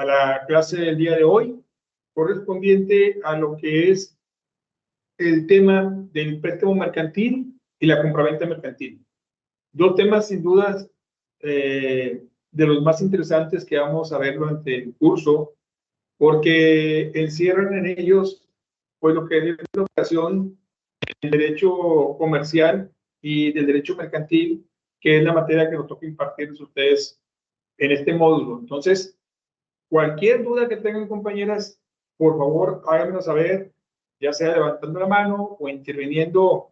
a la clase del día de hoy, correspondiente a lo que es el tema del préstamo mercantil y la compraventa mercantil. Dos temas sin dudas de los más interesantes que vamos a ver durante el curso, porque encierran en ellos pues lo que es la operación del derecho comercial y del derecho mercantil, que es la materia que nos toca impartirles a ustedes en este módulo. Entonces, cualquier duda que tengan, compañeras, por favor, háganmela saber, ya sea levantando la mano o interviniendo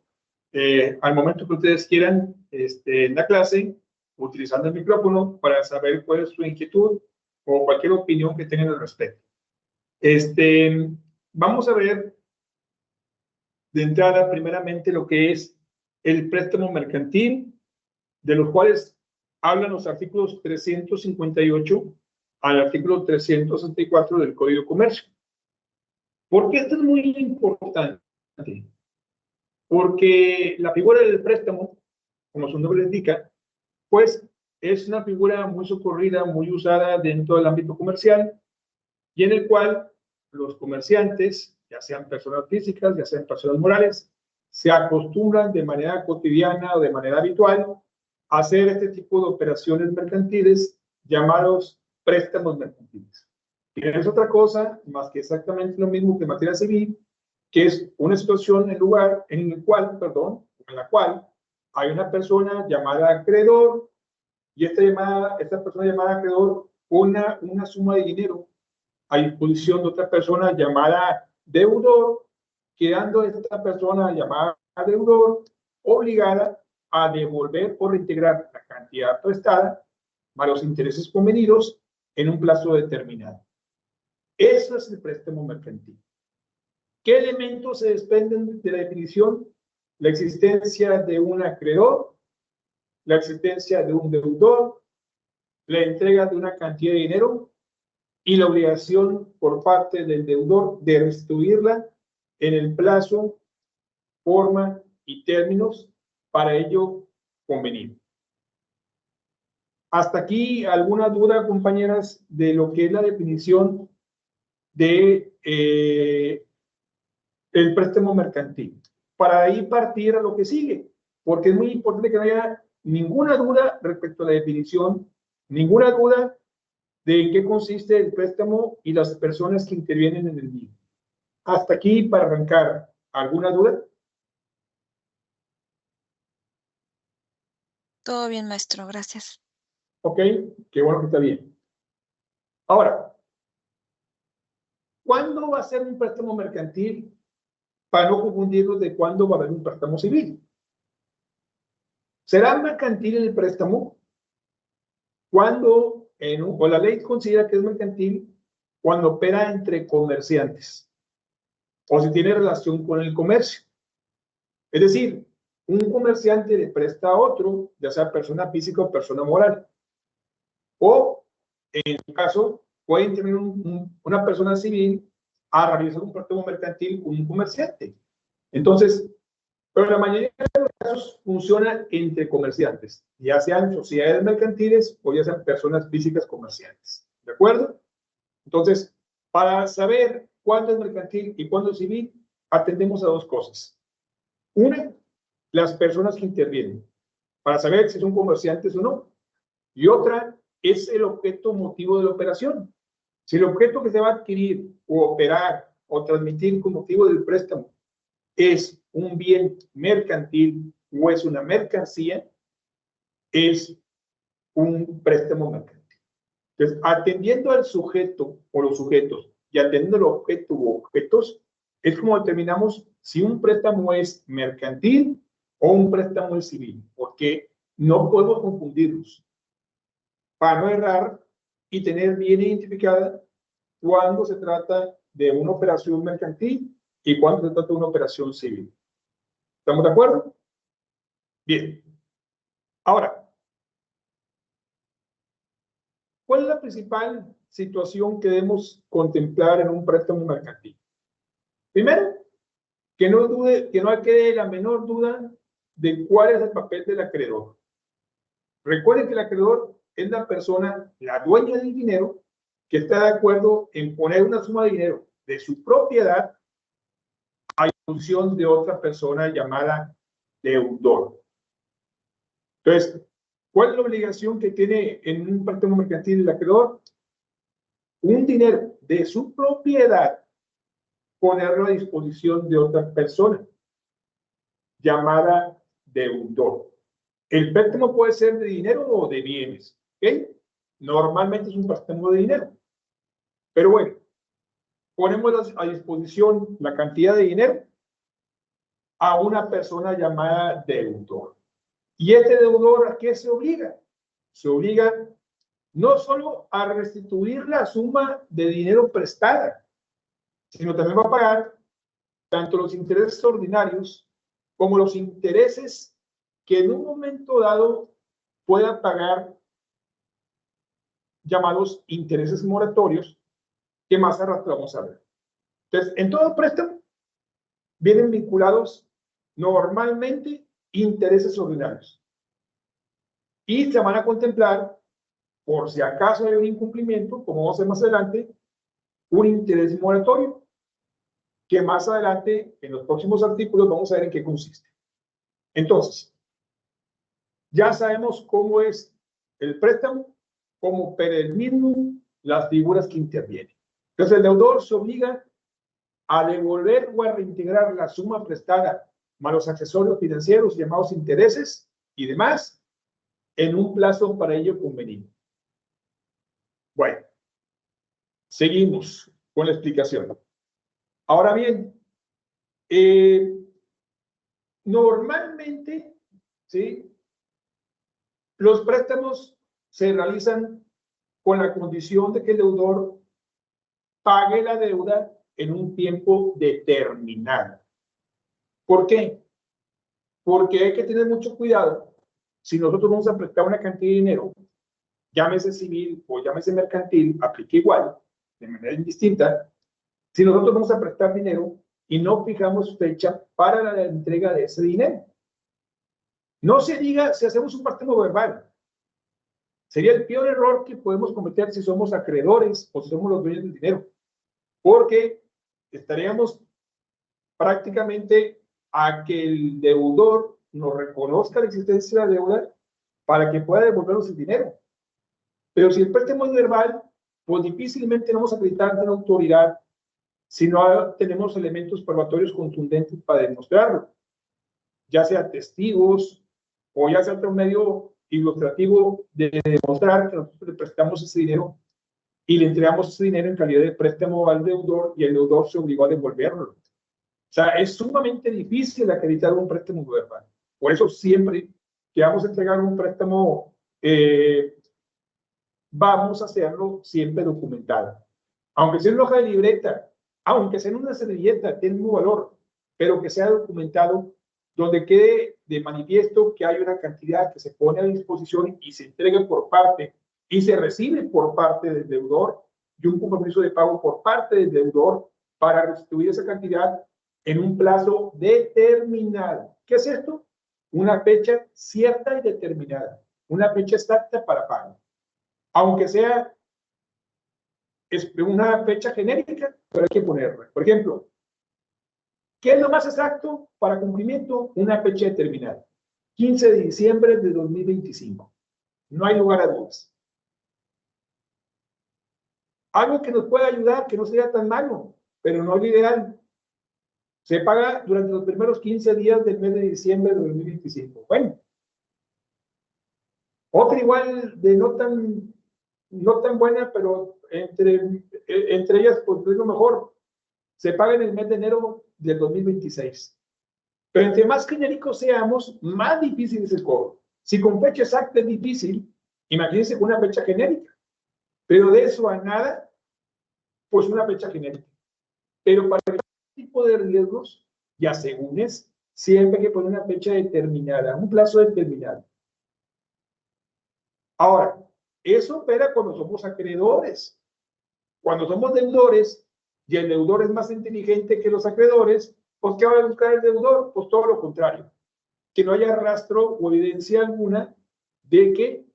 al momento que ustedes quieran en la clase, utilizando el micrófono para saber cuál es su inquietud o cualquier opinión que tengan al respecto. Vamos a ver de entrada, primeramente, lo que es el préstamo mercantil, de los cuales hablan los artículos 358 al artículo 364 del Código de Comercio. ¿Por qué esto es muy importante? Porque la figura del préstamo, como su nombre le indica, pues es una figura muy socorrida, muy usada dentro del ámbito comercial, y en el cual los comerciantes, ya sean personas físicas, ya sean personas morales, se acostumbran de manera cotidiana o de manera habitual a hacer este tipo de operaciones mercantiles llamados préstamos mercantiles. Y no es otra cosa más que exactamente lo mismo que en materia civil, que es una situación en la cual hay una persona llamada acreedor, y esta persona llamada acreedor pone una suma de dinero a disposición de otra persona llamada deudor, quedando esta persona llamada deudor obligada a devolver o reintegrar la cantidad prestada más los intereses convenidos en un plazo determinado. Eso es el préstamo mercantil. ¿Qué elementos se desprenden de la definición? La existencia de un acreedor, la existencia de un deudor, la entrega de una cantidad de dinero y la obligación por parte del deudor de restituirla en el plazo, forma y términos para ello convenido. Hasta aquí, ¿alguna duda, compañeras, de lo que es la definición de el préstamo mercantil? Para ahí partir a lo que sigue, porque es muy importante que no haya ninguna duda respecto a la definición, ninguna duda de en qué consiste el préstamo y las personas que intervienen en el mismo. Hasta aquí para arrancar. ¿Alguna duda? Todo bien, maestro, gracias. Ok, qué bueno que está bien. Ahora, ¿cuándo va a ser un préstamo mercantil? Para no confundirnos de cuándo va a haber un préstamo civil. ¿Será mercantil el préstamo cuando, o la ley considera que es mercantil cuando opera entre comerciantes o si tiene relación con el comercio? Es decir, un comerciante le presta a otro, ya sea persona física o persona moral. O, en su caso, puede intervenir una persona civil a realizar un préstamo mercantil con un comerciante. Entonces, pero la mayoría de los casos funciona entre comerciantes, ya sean sociedades mercantiles o ya sean personas físicas comerciantes. ¿De acuerdo? Entonces, para saber cuándo es mercantil y cuándo es civil, atendemos a dos cosas. Una, las personas que intervienen, para saber si son comerciantes o no. Y otra es el objeto motivo de la operación. Si el objeto que se va a adquirir o operar o transmitir con motivo del préstamo es un bien mercantil o es una mercancía, es un préstamo mercantil. Entonces, atendiendo al sujeto o los sujetos y atendiendo al objeto u objetos, es como determinamos si un préstamo es mercantil o un préstamo es civil, porque no podemos confundirlos para no errar y tener bien identificada cuando se trata de una operación mercantil y cuando se trata de una operación civil. ¿Estamos de acuerdo? Bien. Ahora, ¿cuál es la principal situación que debemos contemplar en un préstamo mercantil? Primero, que no quede la menor duda de cuál es el papel del acreedor. Recuerden que el acreedor es la persona, la dueña del dinero, que está de acuerdo en poner una suma de dinero de su propiedad a disposición de otra persona llamada deudor. Entonces, ¿cuál es la obligación que tiene en un préstamo mercantil el acreedor? Un dinero de su propiedad, ponerlo a disposición de otra persona llamada deudor. El préstamo puede ser de dinero o de bienes, ¿ok? Normalmente es un préstamo de dinero. Pero bueno, ponemos a disposición la cantidad de dinero a una persona llamada deudor. ¿Y este deudor a qué se obliga? Se obliga no solo a restituir la suma de dinero prestada, sino también va a pagar tanto los intereses ordinarios como los intereses que en un momento dado pueda pagar, llamados intereses moratorios, que más a rato vamos a ver. Entonces, en todo préstamo vienen vinculados normalmente intereses ordinarios. Y se van a contemplar, por si acaso hay un incumplimiento, como vamos a ver más adelante, un interés moratorio, que más adelante, en los próximos artículos, vamos a ver en qué consiste. Entonces, ya sabemos cómo es el préstamo, cómo opera el mismo, las figuras que intervienen. Entonces, el deudor se obliga a devolver o a reintegrar la suma prestada más los accesorios financieros llamados intereses y demás en un plazo para ello conveniente. Bueno, seguimos con la explicación. Ahora bien, normalmente, ¿sí?, los préstamos se realizan con la condición de que el deudor pague la deuda en un tiempo determinado. ¿Por qué? Porque hay que tener mucho cuidado. Si nosotros vamos a prestar una cantidad de dinero, llámese civil o llámese mercantil, aplica igual, de manera indistinta. Si nosotros vamos a prestar dinero y no fijamos fecha para la entrega de ese dinero, no se diga si hacemos un préstamo verbal. Sería el peor error que podemos cometer si somos acreedores o si somos los dueños del dinero, porque estaríamos prácticamente a que el deudor nos reconozca la existencia de la deuda para que pueda devolvernos el dinero. Pero si el préstamo es verbal, pues difícilmente vamos a acreditar ante la autoridad si no tenemos elementos probatorios contundentes para demostrarlo, ya sea testigos o ya sea otro medio ilustrativo de demostrar que nosotros le prestamos ese dinero y le entregamos ese dinero en calidad de préstamo al deudor y el deudor se obligó a devolverlo. O sea, es sumamente difícil acreditar un préstamo verbal. Por eso siempre que vamos a entregar un préstamo, vamos a hacerlo siempre documentado. Aunque sea en hoja de libreta, aunque sea en una servilleta, tiene un valor, pero que sea documentado, donde quede de manifiesto que hay una cantidad que se pone a disposición y se entrega por parte y se recibe por parte del deudor y un compromiso de pago por parte del deudor para restituir esa cantidad en un plazo determinado. ¿Qué es esto? Una fecha cierta y determinada, una fecha exacta para pago. Aunque sea una fecha genérica, pero hay que ponerla. Por ejemplo, ¿qué es lo más exacto para cumplimiento? Una fecha determinada. 15 de diciembre de 2025. No hay lugar a dudas. Algo que nos pueda ayudar, que no sea tan malo, pero no es ideal. Se paga durante los primeros 15 días del mes de diciembre de 2025. Bueno. Otra igual de no tan buena, pero entre ellas, pues es lo mejor. Se paga en el mes de enero del 2026. Pero entre más genéricos seamos, más difícil es el cobro. Si con fecha exacta es difícil, imagínense con una fecha genérica. Pero de eso a nada, pues una fecha genérica. Pero para este tipo de riesgos, ya según es, siempre hay que poner una fecha determinada, un plazo determinado. Ahora, eso opera cuando somos acreedores. Cuando somos deudores, y el deudor es más inteligente que los acreedores, pues ¿qué va a buscar el deudor? Pues todo lo contrario. Que no haya rastro o evidencia alguna de que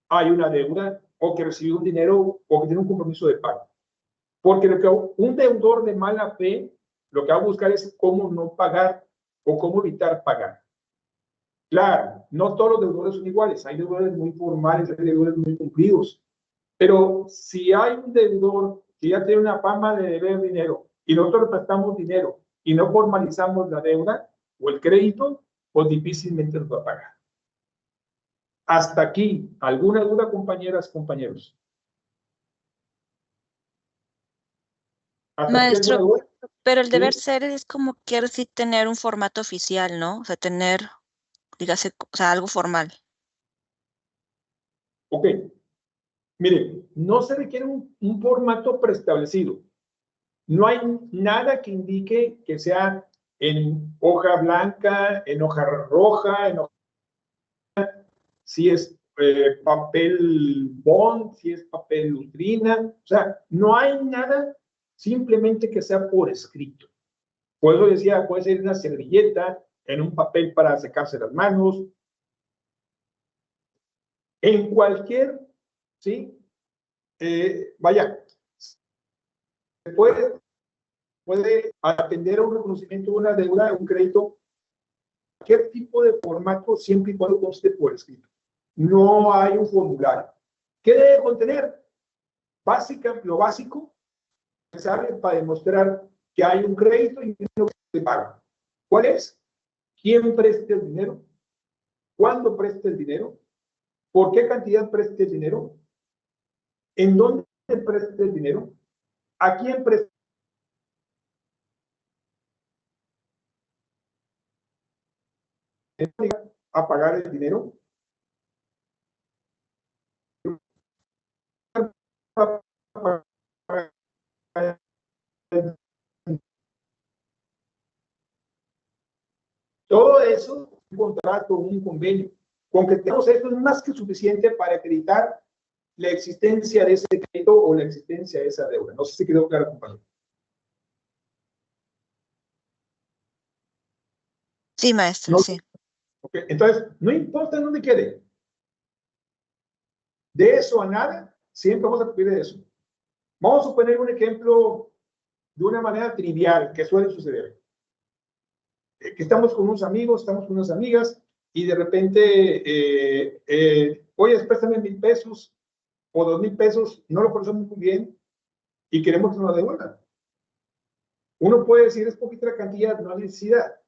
hay una deuda o que recibió un dinero o que tiene un compromiso de pago. Porque lo que un deudor de mala fe lo que va a buscar es cómo no pagar o cómo evitar pagar. Claro, no todos los deudores son iguales. Hay deudores muy formales, hay deudores muy cumplidos. Pero si hay un deudor que ya tiene una fama de deber dinero y nosotros le prestamos dinero y no formalizamos la deuda o el crédito, pues difícilmente nos va a pagar. Hasta aquí, ¿alguna duda, compañeras, compañeros? ¿Hasta aquí alguna Maestro, duda? pero el ¿Sí? deber ser es como quiero decir tener un formato oficial, ¿no? O sea, tener, dígase, o sea, algo formal. Ok. Mire, no se requiere un formato preestablecido. No hay nada que indique que sea en hoja blanca, en hoja roja, si es papel bond, si es papel lustrina. O sea, no hay nada simplemente que sea por escrito. Por eso decía, puede ser una servilleta, en un papel para secarse las manos, en cualquier, ¿sí? Vaya, se puede atender a un reconocimiento de una deuda, un crédito, cualquier tipo de formato, siempre y cuando conste por escrito. No hay un formulario. ¿Qué debe contener? Lo básico necesario para demostrar que hay un crédito y no se paga. ¿Cuál es? ¿Quién presta el dinero? ¿Cuándo presta el dinero? ¿Por qué cantidad presta el dinero? ¿En dónde presta el dinero? ¿A quién presta? ¿A pagar el dinero? Todo eso, un contrato, un convenio. Con que tengamos esto es más que suficiente para acreditar la existencia de ese crédito o la existencia de esa deuda. No sé si quedó claro, compañero. Sí, maestro, No, sí. okay. Entonces, no importa en dónde quede. De eso a nada, siempre vamos a partir de eso. Vamos a poner un ejemplo de una manera trivial que suele suceder. Que estamos con unos amigos, estamos con unas amigas y de repente, oye, préstame 1,000 pesos o 2,000 pesos, no lo conocemos muy bien y queremos que nos lo devuelvan. Uno puede decir, es poquita la cantidad, no hay necesidad,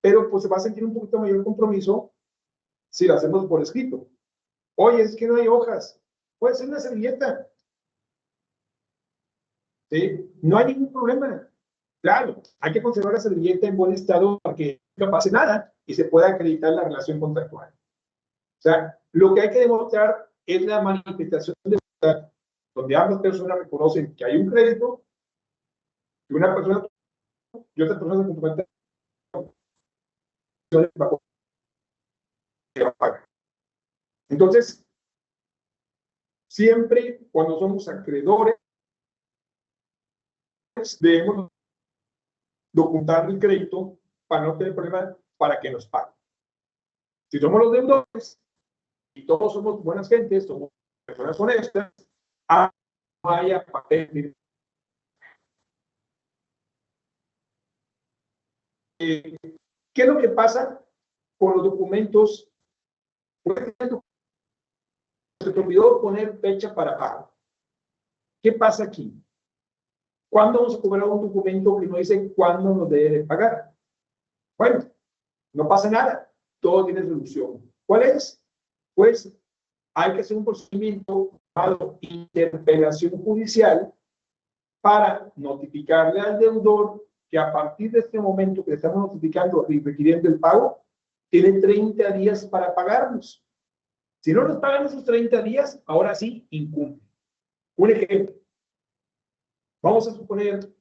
pero pues se va a sentir un poquito mayor compromiso si lo hacemos por escrito. Oye, es que no hay hojas, puede ser una servilleta, ¿sí? No hay ningún problema. Claro, hay que conservar la servilleta en buen estado para que no pase nada y se pueda acreditar la relación contractual. O sea, lo que hay que demostrar es la manifestación de voluntad, donde ambas personas reconocen que hay un crédito, que una persona y otra persona se compromete a pagar. Entonces, siempre cuando somos acreedores, debemos documentar el crédito para no tener problemas para que nos paguen. Si somos los deudores y todos somos buenas gentes, somos personas honestas, vaya papel. ¿Qué es lo que pasa con los documentos? Por ejemplo, se te olvidó poner fecha para pago. ¿Qué pasa aquí? ¿Cuándo vamos a cobrar un documento que no dice cuándo nos debe de pagar? Bueno, no pasa nada, todo tiene solución. ¿Cuál es? Pues hay que hacer un procedimiento llamado interpelación judicial para notificarle al deudor que a partir de este momento que le estamos notificando y requiriendo el pago, tiene 30 días para pagarnos. Si no nos pagan esos 30 días, ahora sí incumple. Un ejemplo. Vamos a suponer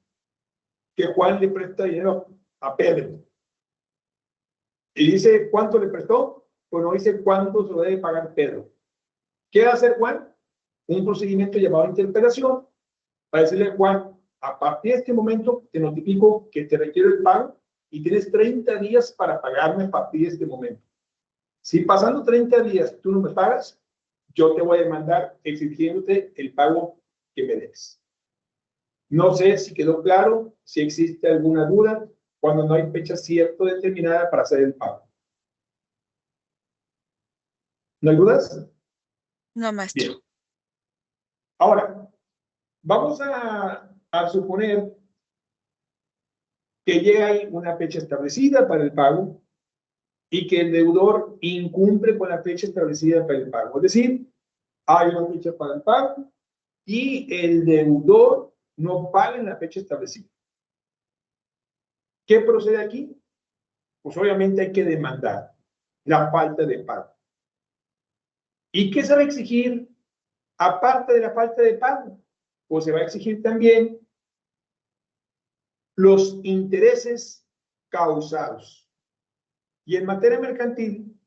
que Juan le presta dinero a Pedro. Y dice cuánto le prestó, pues no dice cuánto se lo debe pagar Pedro. ¿Qué va a hacer Juan? Un procedimiento llamado interpelación para decirle a Juan, a partir de este momento te notifico que te requiero el pago y tienes 30 días para pagarme a partir de este momento. Si pasando 30 días tú no me pagas, yo te voy a demandar exigiéndote el pago que me des. No sé si quedó claro, si existe alguna duda, cuando no hay fecha cierta determinada para hacer el pago. ¿No hay dudas? No, maestro. Bien. Ahora, vamos a suponer que llega ahí una fecha establecida para el pago y que el deudor incumple con la fecha establecida para el pago. Es decir, hay una fecha para el pago y el deudor no paga en la fecha establecida. ¿Qué procede aquí? Pues obviamente hay que demandar la falta de pago. ¿Y qué se va a exigir aparte de la falta de pago? Pues se va a exigir también los intereses causados. Y en materia mercantil,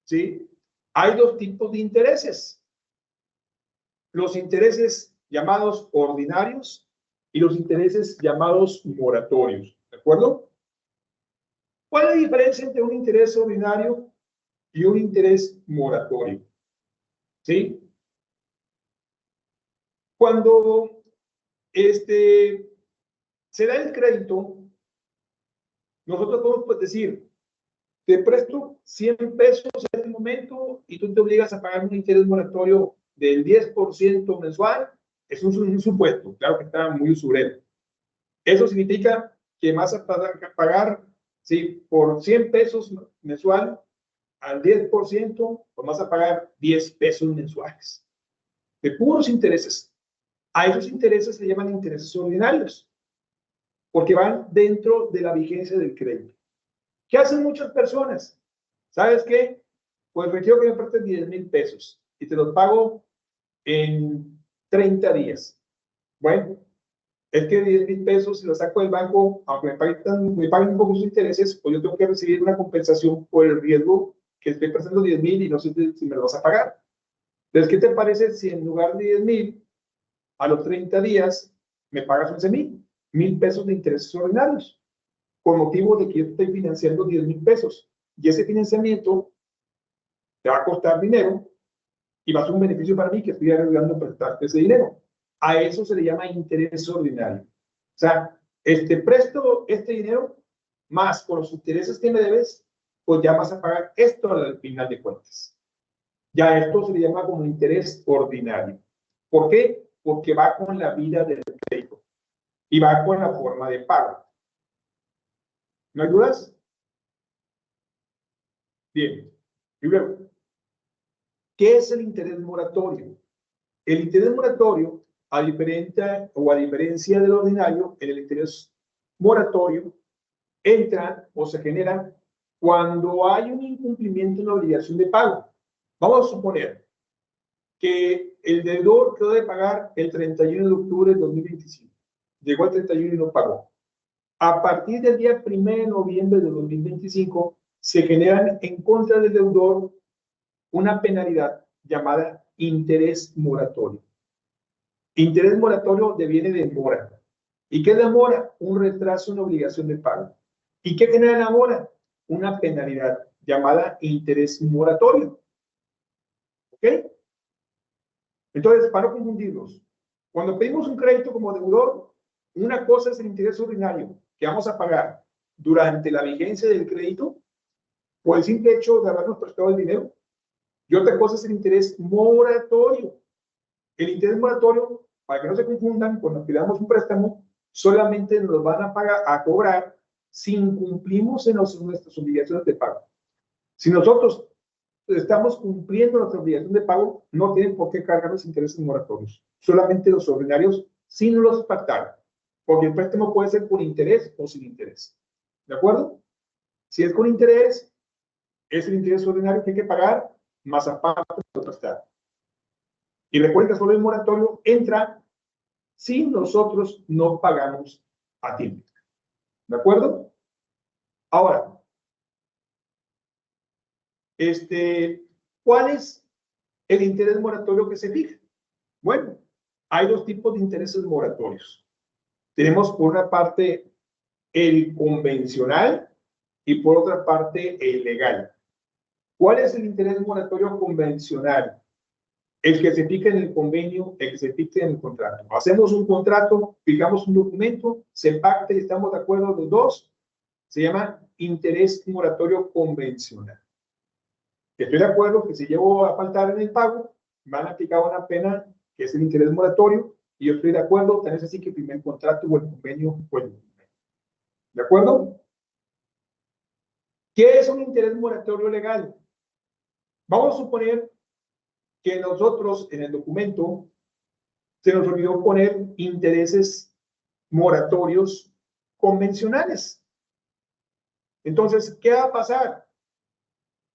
¿sí? Hay dos tipos de intereses. Los intereses llamados ordinarios y los intereses llamados moratorios. ¿De acuerdo? ¿Cuál es la diferencia entre un interés ordinario y un interés moratorio? ¿Sí? Cuando se da el crédito, nosotros podemos pues, decir, te presto 100 pesos en este momento y tú te obligas a pagar un interés moratorio del 10% mensual. Es un supuesto, claro que está muy usurero. Eso significa que vas a pagar, sí, por 100 pesos mensual al 10%, pues vas a pagar 10 pesos mensuales de puros intereses. A esos intereses se llaman intereses ordinarios, porque van dentro de la vigencia del crédito. ¿Qué hacen muchas personas? ¿Sabes qué? Pues requiero que me prestes 10,000 pesos y te los pago en 30 días. Bueno, es que 10,000 pesos si los saco del banco, aunque me paguen un poco sus intereses, pues yo tengo que recibir una compensación por el riesgo que estoy prestando 10,000 y no sé si me lo vas a pagar. Entonces, ¿qué te parece si en lugar de 10,000, a los 30 días, me pagas 11,000, 1,000 pesos de intereses ordinarios, con motivo de que yo estoy financiando 10,000 pesos? Y ese financiamiento te va a costar dinero y va a ser un beneficio para mí que estoy arriesgando a prestarte ese dinero. A eso se le llama interés ordinario. O sea, presto este dinero más con los intereses que me debes, pues ya vas a pagar esto al final de cuentas. Ya esto se le llama como interés ordinario. ¿Por qué? Porque va con la vida del crédito y va con la forma de pago. ¿No hay dudas? Bien. Y luego, ¿qué es el interés moratorio? El interés moratorio, a diferencia del ordinario, en el interés moratorio entra o se genera cuando hay un incumplimiento en la obligación de pago. Vamos a suponer que el deudor quedó de pagar el 31 de octubre de 2025. Llegó el 31 y no pagó. A partir del día 1 de noviembre de 2025, se generan en contra del deudor una penalidad llamada interés moratorio. Interés moratorio deviene de mora. ¿Y qué es la mora? Un retraso en la obligación de pago. ¿Y qué genera la mora? Una penalidad llamada interés moratorio. ¿Ok? Entonces, para no confundirnos, cuando pedimos un crédito como deudor, una cosa es el interés ordinario que vamos a pagar durante la vigencia del crédito por el simple hecho de habernos prestado el dinero. Y otra cosa es el interés moratorio. El interés moratorio, para que no se confundan, cuando pidamos un préstamo, solamente nos lo van a cobrar si incumplimos en nuestras obligaciones de pago. Si nosotros estamos cumpliendo nuestra obligación de pago, no tienen por qué cargar los intereses moratorios. Solamente los ordinarios, sin los pactar. Porque el préstamo puede ser con interés o sin interés. ¿De acuerdo? Si es con interés, es el interés ordinario que hay que pagar, más aparte de prestar. Y recuerda, solo el moratorio entra si nosotros no pagamos a tiempo. ¿De acuerdo? Ahora, ¿cuál es el interés moratorio que se fija? Bueno, hay dos tipos de intereses moratorios. Tenemos por una parte el convencional y por otra parte el legal. ¿Cuál es el interés moratorio convencional? El que se fija en el convenio, el que se fija en el contrato. Hacemos un contrato, fijamos un documento, se pacta y estamos de acuerdo los dos, se llama interés moratorio convencional. Estoy de acuerdo que si llego a faltar en el pago, van a aplicar una pena que es el interés moratorio, y yo estoy de acuerdo, tenés así que firmé el contrato o el convenio o el documento. ¿De acuerdo? ¿Qué es un interés moratorio legal? Vamos a suponer que nosotros en el documento se nos olvidó poner intereses moratorios convencionales. Entonces, ¿qué va a pasar?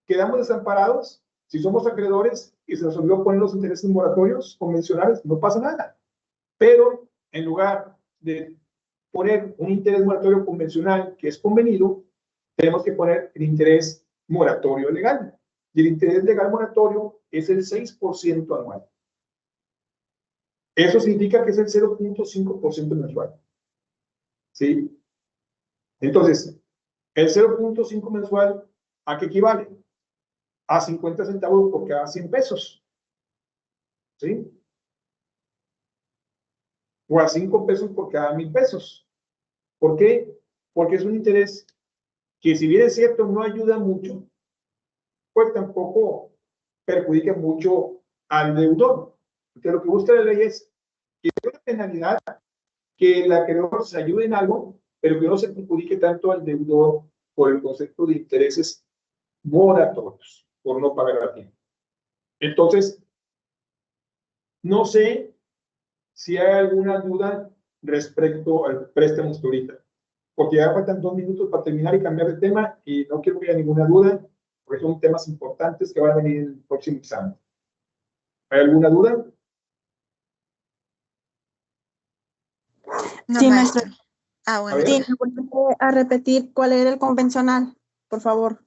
¿Quedamos desamparados? Si somos acreedores y se nos olvidó poner los intereses moratorios convencionales, no pasa nada. Pero en lugar de poner un interés moratorio convencional que es convenido, tenemos que poner el interés moratorio legal. Y el interés legal moratorio es el 6% anual. Eso significa que es el 0.5% mensual. ¿Sí? Entonces, el 0.5 mensual, ¿a qué equivale? A 50 centavos por cada 100 pesos. ¿Sí? O a 5 pesos por cada 1000 pesos. ¿Por qué? Porque es un interés que, si bien es cierto, no ayuda mucho, pues tampoco perjudica mucho al deudor. Porque lo que busca la ley es que haya una penalidad, que el acreedor se ayude en algo, pero que no se perjudique tanto al deudor por el concepto de intereses moratorios, por no pagar a tiempo. Entonces, no sé si hay alguna duda respecto al préstamo hasta ahorita, porque ya faltan 2 minutos para terminar y cambiar de tema, y no quiero que haya ninguna duda, porque son temas importantes que van a venir en el próximo examen. ¿Hay alguna duda? No, Sí, maestro. maestro. Ah, A bueno. ver. Sí, ¿me vuelve a repetir cuál era el convencional, por favor?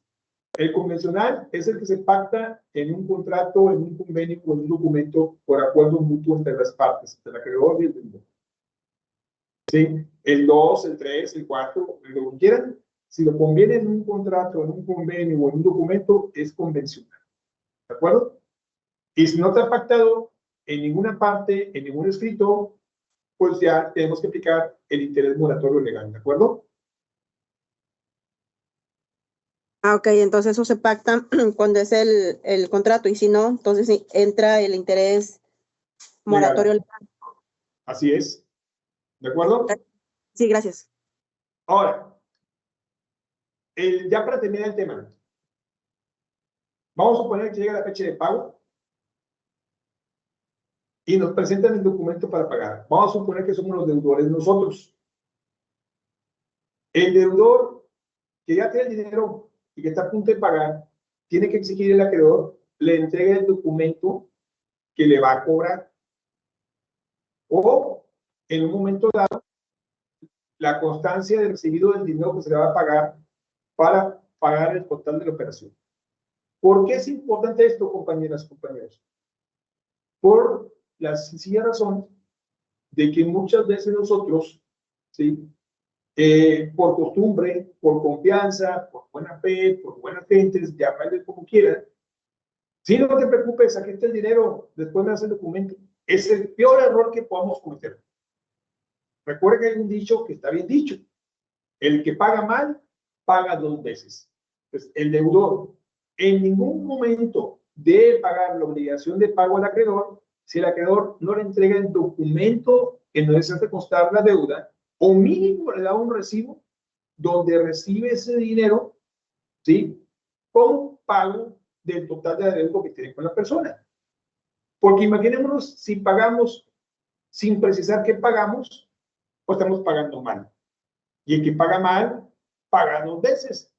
El convencional es el que se pacta en un contrato, en un convenio o en un documento por acuerdo mutuo entre las partes, entre el acreedor y el deudor. ¿Sí? El 2, el 3, el 4, lo que quieran, si lo conviene en un contrato, en un convenio o en un documento, es convencional. ¿De acuerdo? Y si no está pactado en ninguna parte, en ningún escrito, pues ya tenemos que aplicar el interés moratorio legal. ¿De acuerdo? Ah, ok, entonces eso se pacta cuando es el contrato, y si no, entonces sí, entra el interés moratorio Legal. legal. Así es. ¿De acuerdo? Sí, gracias. Ahora, ya para terminar el tema, vamos a suponer que llega la fecha de pago y nos presentan el documento para pagar. Vamos a suponer que somos los deudores nosotros. El deudor que ya tiene el dinero y que está a punto de pagar, tiene que exigir al acreedor le entregue el documento que le va a cobrar. O, en un momento dado, la constancia de recibido del dinero que se le va a pagar para pagar el total de la operación. ¿Por qué es importante esto, compañeras y compañeros? Por la sencilla razón de que muchas veces nosotros, ¿sí? Por costumbre, por confianza, por buena fe, por buenas gentes, llámale como quieran, si no te preocupes, aquí está el dinero, después me hace el documento. Es el peor error que podamos cometer. Recuerda que hay un dicho que está bien dicho: el que paga mal, paga 2 veces. Entonces, el deudor en ningún momento debe pagar la obligación de pago al acreedor si el acreedor no le entrega el documento que no les hace constar la deuda, o mínimo le da un recibo donde recibe ese dinero, ¿sí?, como pago del total de la deuda que tiene con la persona. Porque imaginémonos si pagamos sin precisar qué pagamos, pues estamos pagando mal. Y el que paga mal, paga 2 veces.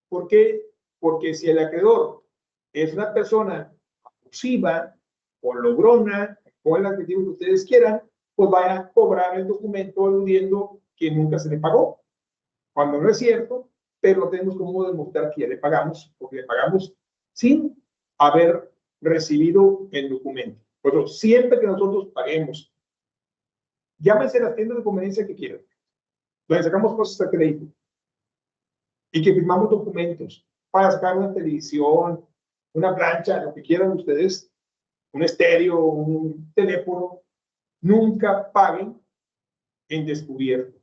¿Por qué? Porque si el acreedor es una persona abusiva o logrona, o el adjetivo que ustedes quieran, pues vaya a cobrar el documento aludiendo que nunca se le pagó, cuando no es cierto, pero no tenemos cómo demostrar que ya le pagamos, porque le pagamos sin haber recibido el documento. Por eso, siempre que nosotros paguemos, llámense las tiendas de conveniencia que quieran, donde sacamos cosas a crédito y que firmamos documentos para sacar una televisión, una plancha, lo que quieran ustedes, un estéreo, un teléfono, nunca paguen en descubierto.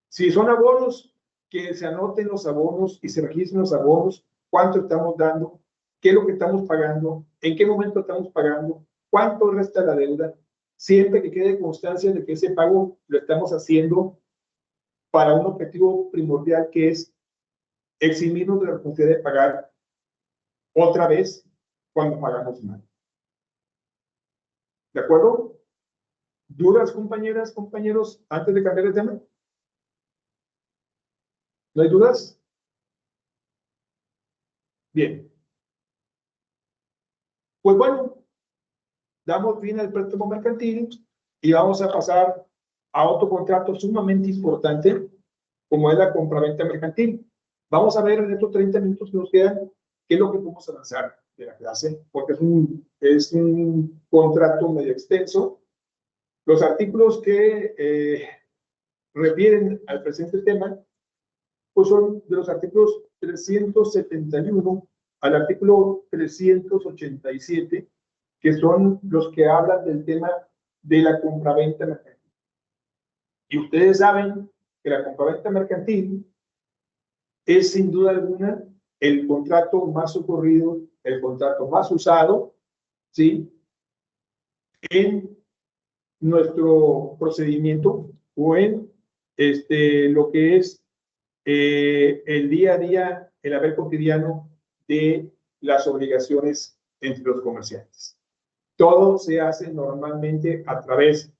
Si son abonos, que se anoten los abonos y se registren los abonos, cuánto estamos dando, qué es lo que estamos pagando, en qué momento estamos pagando, cuánto resta la deuda, siempre que quede constancia de que ese pago lo estamos haciendo para un objetivo primordial, que es eximirnos de la responsabilidad de pagar otra vez cuando pagamos mal. ¿De acuerdo? ¿Dudas, compañeras, compañeros, antes de cambiar el tema? ¿No hay dudas? Bien. Pues bueno, damos fin al préstamo mercantil y vamos a pasar a otro contrato sumamente importante, como es la compraventa mercantil. Vamos a ver en estos 30 minutos que nos quedan qué es lo que podemos avanzar de la clase, porque es un contrato medio extenso. Los artículos que refieren al presente tema, pues son de los artículos 371 al artículo 387, que son los que hablan del tema de la compraventa mercantil. Y ustedes saben que la compraventa mercantil es sin duda alguna el contrato más socorrido, el contrato más usado, ¿sí?, en nuestro procedimiento o en lo que es el día a día, el haber cotidiano de las obligaciones entre los comerciantes. Todo se hace normalmente a través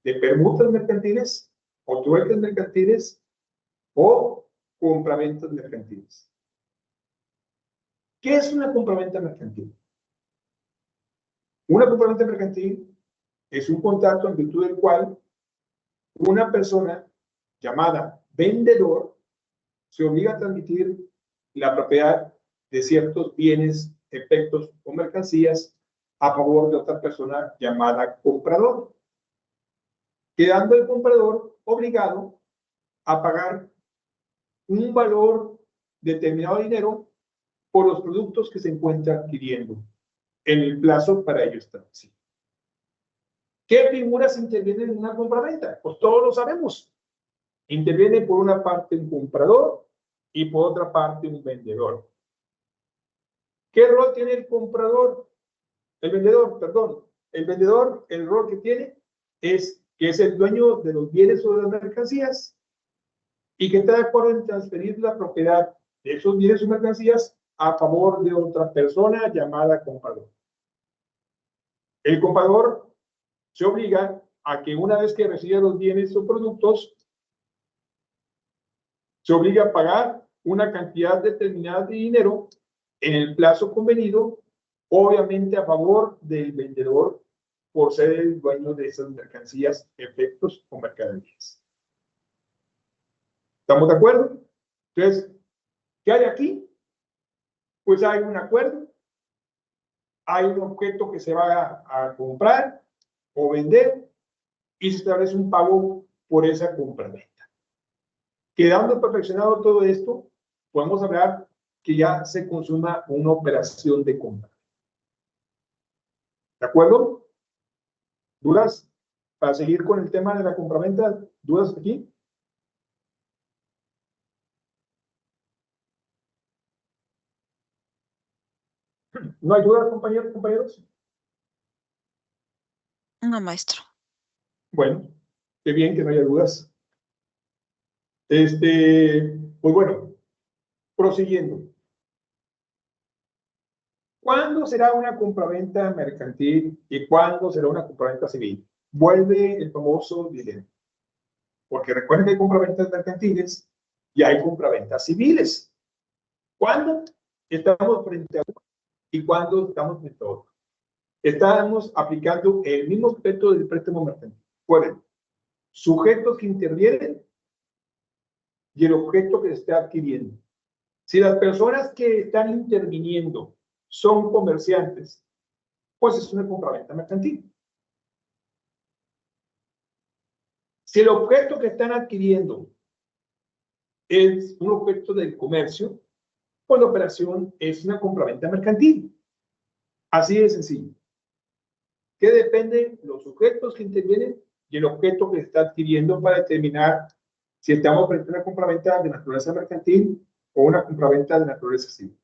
de permutas mercantiles o trueques mercantiles o compraventas mercantiles. ¿Qué es una compraventa mercantil? Una compraventa mercantil es un contrato en virtud del cual una persona llamada vendedor se obliga a transmitir la propiedad de ciertos bienes, efectos o mercancías a favor de otra persona llamada comprador, quedando el comprador obligado a pagar un valor determinado de dinero por los productos que se encuentra adquiriendo en el plazo para ello establecido. ¿Qué figuras intervienen en una compraventa? Pues todos lo sabemos. Interviene por una parte un comprador y por otra parte un vendedor. ¿Qué rol tiene el comprador? El vendedor, perdón. El vendedor, el rol que tiene es que es el dueño de los bienes o de las mercancías y que está de acuerdo en transferir la propiedad de esos bienes o mercancías a favor de otra persona llamada comprador. El comprador se obliga a que una vez que reciba los bienes o productos, se obliga a pagar una cantidad determinada de dinero en el plazo convenido, obviamente a favor del vendedor por ser el dueño de esas mercancías, efectos o mercaderías. ¿Estamos de acuerdo? Entonces, ¿qué hay aquí? Pues hay un acuerdo, hay un objeto que se va a comprar o vender y se establece un pago por esa compra-venta. Quedando perfeccionado todo esto, podemos hablar que ya se consuma una operación de compra. ¿De acuerdo? ¿Dudas? Para seguir con el tema de la compraventa, ¿dudas aquí? ¿No hay dudas, compañeros, compañeros? No, maestro. Bueno, qué bien que no haya dudas. Pues bueno, prosiguiendo. ¿Cuándo será una compraventa mercantil y cuándo será una compraventa civil? Vuelve el famoso dilema. Porque recuerden que hay compraventas mercantiles y hay compraventas civiles. ¿Cuándo estamos frente a uno y cuándo estamos frente a otro? Estamos aplicando el mismo aspecto del préstamo mercantil. Recuerden, sujetos que intervienen y el objeto que se está adquiriendo. Si las personas que están interviniendo son comerciantes, pues es una compraventa mercantil. Si el objeto que están adquiriendo es un objeto del comercio, pues la operación es una compraventa mercantil. Así de sencillo. ¿Qué depende? Los sujetos que intervienen y el objeto que se está adquiriendo para determinar si estamos frente a una compraventa de naturaleza mercantil o una compraventa de naturaleza civil.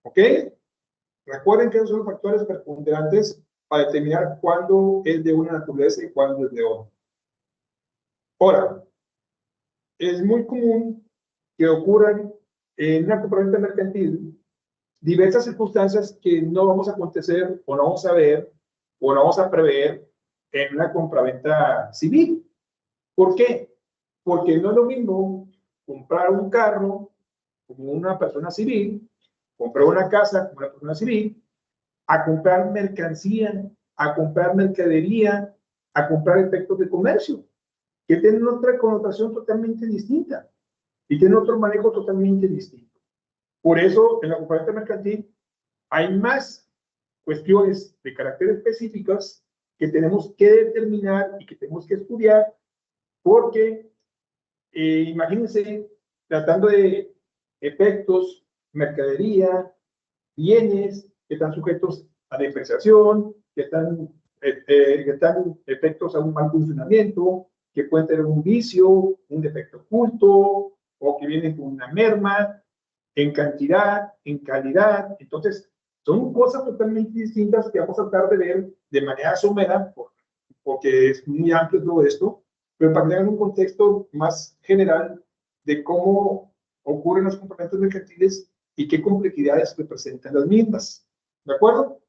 ¿Ok? Recuerden que esos son los factores preponderantes para determinar cuándo es de una naturaleza y cuándo es de otra. Ahora, es muy común que ocurran en una compraventa mercantil diversas circunstancias que no vamos a acontecer o no vamos a ver o no vamos a prever en una compraventa civil. ¿Por qué? Porque no es lo mismo comprar un carro como una persona civil, comprar una casa como una persona civil, a comprar mercancía, a comprar mercadería, a comprar efectos de comercio, que tienen otra connotación totalmente distinta y tienen otro manejo totalmente distinto. Por eso, en la compraventa mercantil hay más cuestiones de carácter específicas que tenemos que determinar y que tenemos que estudiar, porque imagínense, tratando de efectos, mercadería, bienes que están sujetos a depreciación, que están efectos a un mal funcionamiento, que pueden tener un vicio, un defecto oculto, o que vienen con una merma en cantidad, en calidad. Entonces, son cosas totalmente distintas que vamos a tratar de ver de manera somera, porque es muy amplio todo esto, pero para que tengan un contexto más general de cómo ocurren los comportamientos mercantiles y qué complejidades representan las mismas. ¿De acuerdo?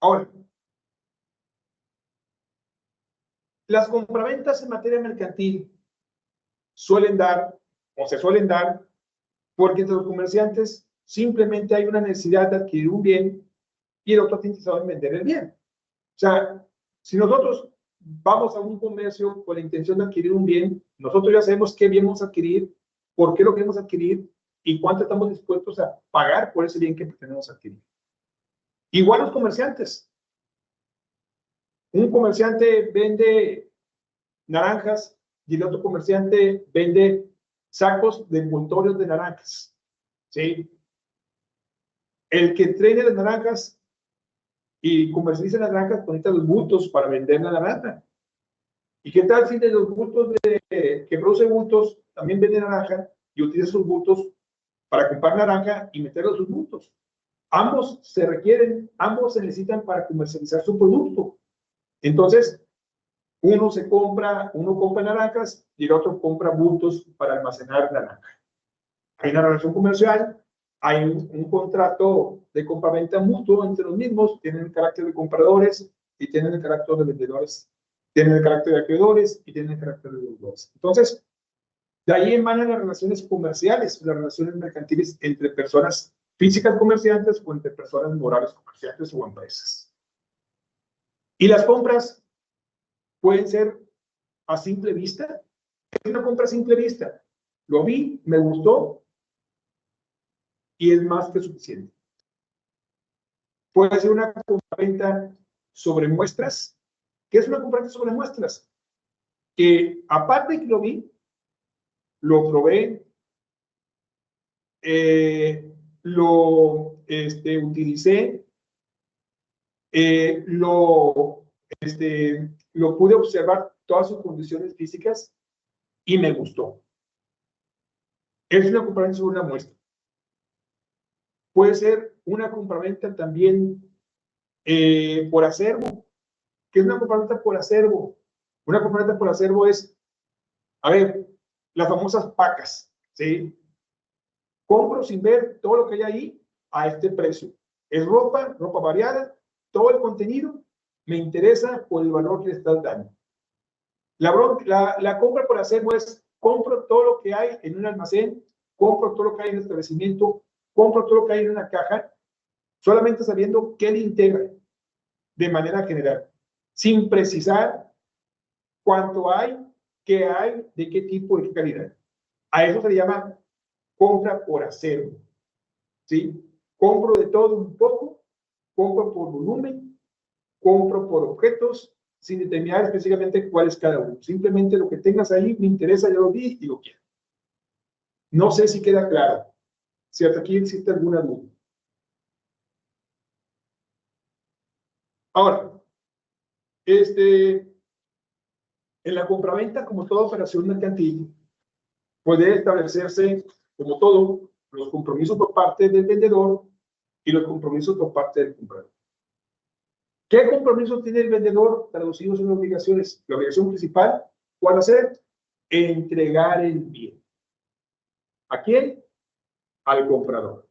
Ahora, las compraventas en materia mercantil suelen dar, o se suelen dar, porque entre los comerciantes simplemente hay una necesidad de adquirir un bien y el otro está interesado en vender el bien. O sea, si nosotros vamos a un comercio con la intención de adquirir un bien, nosotros ya sabemos qué bien vamos a adquirir, por qué lo queremos adquirir y cuánto estamos dispuestos a pagar por ese bien que pretendemos adquirir. Igual los comerciantes. Un comerciante vende naranjas y el otro comerciante vende sacos de envoltorios de naranjas. ¿Sí? El que trae las naranjas y comercializa las naranjas conecta los bultos para vender la naranja. ¿Y qué tal si de los bultos que produce bultos también vende naranja y utiliza sus bultos para comprar naranja y meterlo a sus bultos? Ambos se requieren, ambos se necesitan para comercializar su producto. Entonces, uno compra naranjas y el otro compra bultos para almacenar naranja. Hay una relación comercial, hay un contrato de compraventa mutuo entre los mismos, tienen el carácter de compradores y tienen el carácter de vendedores, tienen el carácter de acreedores y tienen el carácter de deudores. Entonces, de ahí emanan las relaciones comerciales, las relaciones mercantiles entre personas físicas comerciantes o entre personas morales comerciantes o empresas. Y las compras pueden ser a simple vista. Es una compra a simple vista. Lo vi, me gustó y es más que suficiente. Puede ser una compraventa sobre muestras. ¿Qué es una compraventa sobre muestras? Que aparte de que lo vi, lo probé, lo utilicé, lo pude observar todas sus condiciones físicas y me gustó. Es una compraventa sobre una muestra. Puede ser una compraventa también por acervo. ¿Qué es una compraventa por acervo? Una compraventa por acervo es, a ver, las famosas pacas, ¿sí? Compro sin ver todo lo que hay ahí a este precio. Es ropa variada, todo el contenido me interesa por el valor que le estás dando. La compra por acervo es, compro todo lo que hay en un almacén, compro todo lo que hay en el establecimiento, compro todo lo que hay en una caja, solamente sabiendo qué le integra de manera general, sin precisar cuánto hay, qué hay, de qué tipo, de qué calidad. A eso se le llama compra por acervo. ¿Sí? Compro de todo un poco, compro por volumen, compro por objetos, sin determinar específicamente cuál es cada uno. Simplemente lo que tengas ahí me interesa, yo lo vi y lo quiero. No sé si queda claro. Si hasta aquí existe alguna duda. Ahora, En la compraventa, como toda operación mercantil, puede establecerse, como todo, los compromisos por parte del vendedor y los compromisos por parte del comprador. ¿Qué compromiso tiene el vendedor traducidos en obligaciones? La obligación principal, ¿cuál va a ser? Entregar el bien. ¿A quién? Al comprador.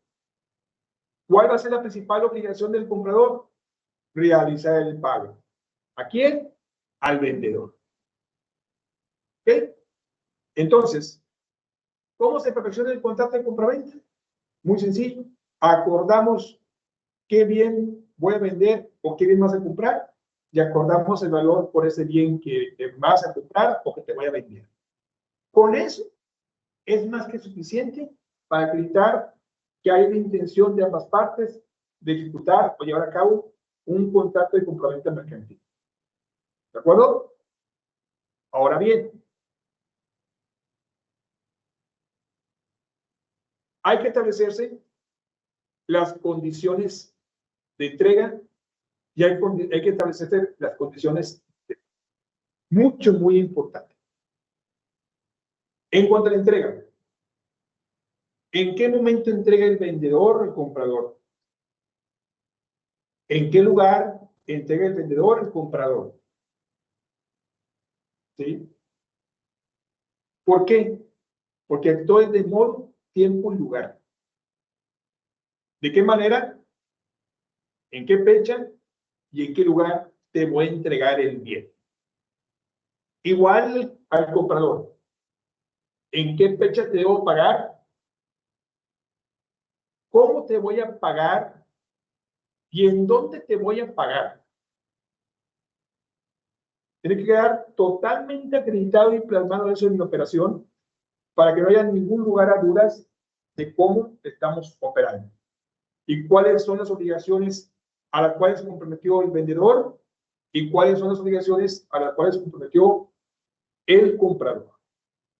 ¿Cuál va a ser la principal obligación del comprador? Realizar el pago. ¿A quién? Al vendedor. ¿Ok? Entonces, ¿cómo se perfecciona el contrato de compraventa? Muy sencillo. Acordamos qué bien voy a vender o qué bien vas a comprar y acordamos el valor por ese bien que vas a comprar o que te voy a vender. Con eso es más que suficiente para acreditar que hay la intención de ambas partes de ejecutar o llevar a cabo un contrato de compraventa mercantil. ¿De acuerdo? Ahora bien, hay que establecerse las condiciones de entrega y hay que establecer las condiciones muy importante. En cuanto a la entrega, ¿en qué momento entrega el vendedor o el comprador? ¿En qué lugar entrega el vendedor o el comprador? ¿Sí? ¿Por qué? Porque actúa de modo, tiempo y lugar. ¿De qué manera? ¿En qué fecha? ¿Y en qué lugar te voy a entregar el bien? Igual al comprador. ¿En qué fecha te debo pagar? ¿Cómo te voy a pagar? ¿Y en dónde te voy a pagar? Tiene que quedar totalmente acreditado y plasmado eso en la operación para que no haya ningún lugar a dudas de cómo estamos operando y cuáles son las obligaciones a las cuales se comprometió el vendedor y cuáles son las obligaciones a las cuales se comprometió el comprador.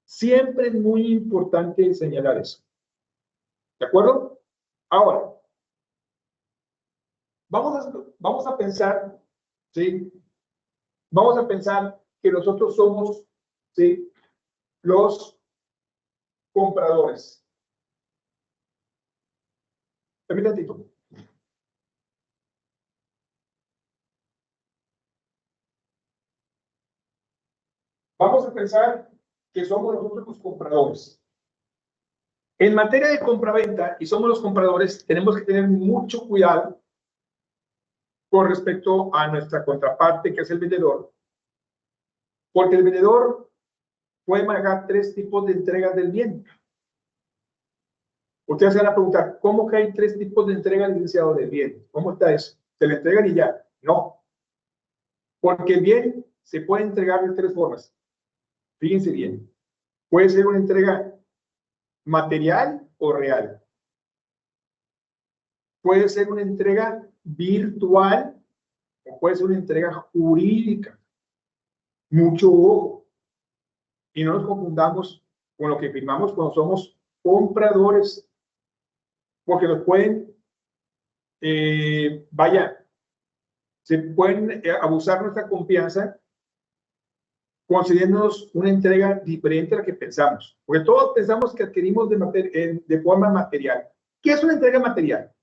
Siempre es muy importante señalar eso. ¿De acuerdo? Ahora, vamos a pensar, ¿sí? Vamos a pensar que nosotros somos, ¿sí?, los compradores. Permítanme un tantito. Vamos a pensar que somos nosotros los compradores. En materia de compraventa, y somos los compradores, tenemos que tener mucho cuidado con respecto a nuestra contraparte, que es el vendedor, porque el vendedor puede manejar tres tipos de entregas del bien. Ustedes se van a preguntar, ¿cómo que hay tres tipos de entrega, licenciado, del bien? ¿Cómo está eso? ¿Se le entregan y ya? No. Porque el bien se puede entregar de tres formas. Fíjense bien. Puede ser una entrega material o real. Puede ser una entrega virtual o puede ser una entrega jurídica. Mucho ojo. Y no nos confundamos con lo que firmamos cuando somos compradores, porque nos pueden, se pueden abusar nuestra confianza concediéndonos una entrega diferente a la que pensamos. Porque todos pensamos que adquirimos de forma material. ¿Qué es una entrega material?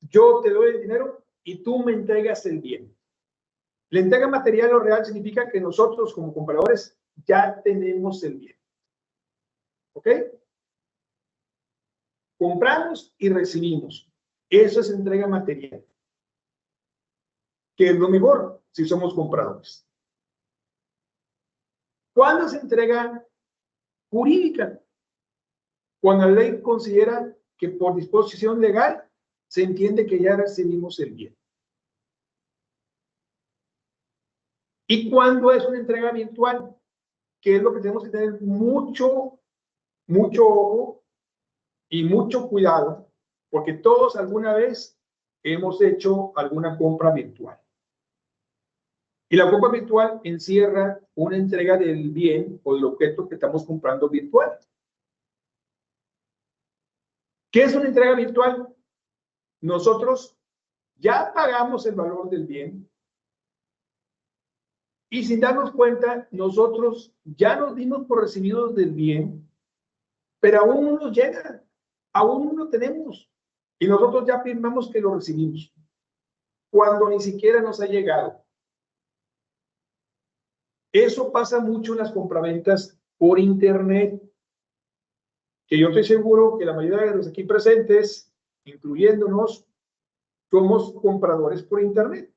Yo te doy el dinero y tú me entregas el bien. La entrega material o real significa que nosotros como compradores ya tenemos el bien. ¿Ok? Compramos y recibimos. Eso es entrega material. Que es lo mejor si somos compradores. ¿Cuándo se entrega jurídica? Cuando la ley considera que por disposición legal se entiende que ya recibimos el bien. ¿Y cuándo es una entrega virtual? Que es lo que tenemos que tener mucho ojo y mucho cuidado, porque todos alguna vez hemos hecho alguna compra virtual. Y la compra virtual encierra una entrega del bien o del objeto que estamos comprando virtual. ¿Qué es una entrega virtual? Nosotros ya pagamos el valor del bien, Y sin darnos cuenta, nosotros ya nos dimos por recibidos del bien, pero aún no nos llega, aún no lo tenemos. Y nosotros ya afirmamos que lo recibimos, cuando ni siquiera nos ha llegado. Eso pasa mucho en las compraventas por internet, que yo estoy seguro que la mayoría de los aquí presentes, incluyéndonos, somos compradores por internet,